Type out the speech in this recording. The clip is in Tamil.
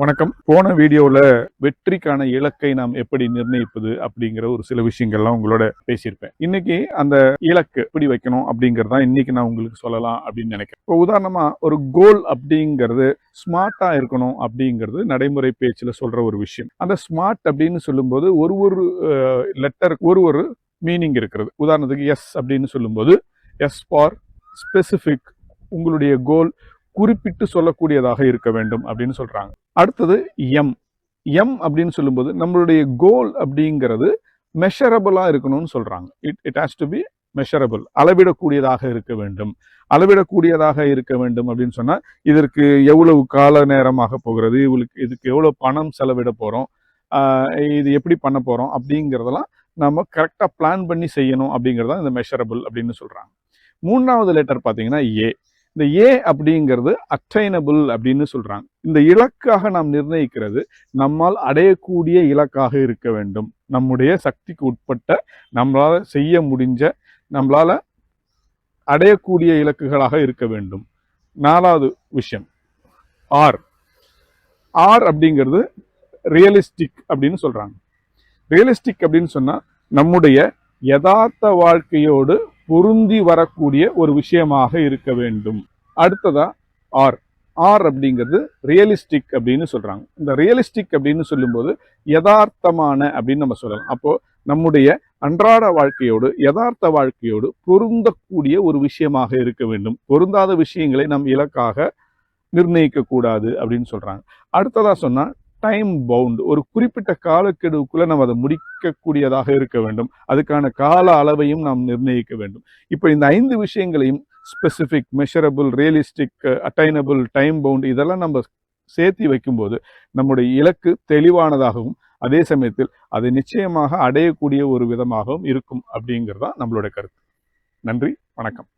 வணக்கம். போன வீடியோவில் வெற்றிக்கான இலக்கை நாம் எப்படி நிர்ணயிப்பது அப்படிங்கிற ஒரு சில விஷயங்கள்லாம் உங்களோட பேசியிருப்பேன். இன்னைக்கு அந்த இலக்கு எப்படி வைக்கணும் அப்படிங்கிறதான் இன்னைக்கு நான் உங்களுக்கு சொல்லலாம் அப்படின்னு நினைக்கிறேன். இப்போ உதாரணமா ஒரு கோல் அப்படிங்கிறது ஸ்மார்ட்டா இருக்கணும் அப்படிங்கிறது நடைமுறை பேச்சில் சொல்ற ஒரு விஷயம். அந்த ஸ்மார்ட் அப்படின்னு சொல்லும்போது ஒரு லெட்டர் ஒரு மீனிங் இருக்கிறது. உதாரணத்துக்கு எஸ் அப்படின்னு சொல்லும்போது எஸ் ஃபார் ஸ்பெசிஃபிக், உங்களுடைய கோல் குறிப்பிட்டு சொல்லக்கூடியதாக இருக்க வேண்டும் அப்படின்னு சொல்றாங்க. அடுத்தது எம் அப்படின்னு சொல்லும்போது நம்மளுடைய கோல் அப்படிங்கிறது மெஷரபிளா இருக்கணும்னு சொல்றாங்க. It has to be measurable, அளவிடக்கூடியதாக இருக்க வேண்டும். அளவிடக்கூடியதாக இருக்க வேண்டும் அப்படின்னு சொன்னா இதற்கு எவ்வளவு கால நேரமாக போகிறது, இதுக்கு எவ்வளவு பணம் செலவிட போறோம், இது எப்படி பண்ண போறோம் அப்படிங்கிறதெல்லாம் நம்ம கரெக்டா பிளான் பண்ணி செய்யணும் அப்படிங்கிறதா இந்த மெஷரபிள் அப்படின்னு சொல்றாங்க. மூணாவது லெட்டர் பார்த்தீங்கன்னா ஏ. இந்த ஏ அப்படிங்கிறது அட்டைனபிள் அப்படின்னு சொல்றாங்க. இந்த இலக்காக நாம் நிர்ணயிக்கிறது நம்மால் அடையக்கூடிய இலக்காக இருக்க வேண்டும். நம்முடைய சக்திக்கு உட்பட்ட, நம்மளால செய்ய முடிஞ்ச, நம்மளால அடையக்கூடிய இலக்குகளாக இருக்க வேண்டும். நாலாவது விஷயம் ஆர். அப்படிங்கிறது ரியலிஸ்டிக் அப்படின்னு சொல்றாங்க. ரியலிஸ்டிக் அப்படின்னு சொன்னா நம்முடைய யதார்த்த வாழ்க்கையோடு பொருந்தி வரக்கூடிய ஒரு விஷயமாக இருக்க வேண்டும். அடுத்ததா ஆர். அப்படிங்கிறது ரியலிஸ்டிக் அப்படின்னு சொல்றாங்க. இந்த ரியலிஸ்டிக் அப்படின்னு சொல்லும்போது யதார்த்தமான அப்படின்னு நம்ம சொல்லலாம். அப்போ நம்முடைய அன்றாட வாழ்க்கையோடு யதார்த்த வாழ்க்கையோடு பொருந்தக்கூடிய ஒரு விஷயமாக இருக்க வேண்டும். பொருந்தாத விஷயங்களை நம் இலக்காக நிர்ணயிக்க கூடாது அப்படின்னு சொல்றாங்க. அடுத்ததா சொன்னா டைம் பவுண்ட், ஒரு குறிப்பிட்ட காலக்கெடுவுக்குள்ள நம்ம அதை முடிக்கக்கூடியதாக இருக்க வேண்டும். அதுக்கான கால அளவையும் நாம் நிர்ணயிக்க வேண்டும். இப்போ இந்த 5 விஷயங்களையும் specific, measurable, realistic, attainable, time bound இதெல்லாம் நம்ம சேர்த்தி வைக்கும்போது நம்முடைய இலக்கு தெளிவானதாகவும் அதே சமயத்தில் அதை நிச்சயமாக அடையக்கூடிய ஒரு விதமாகவும் இருக்கும் அப்படிங்கிறதா நம்மளோட கருத்து. நன்றி, வணக்கம்.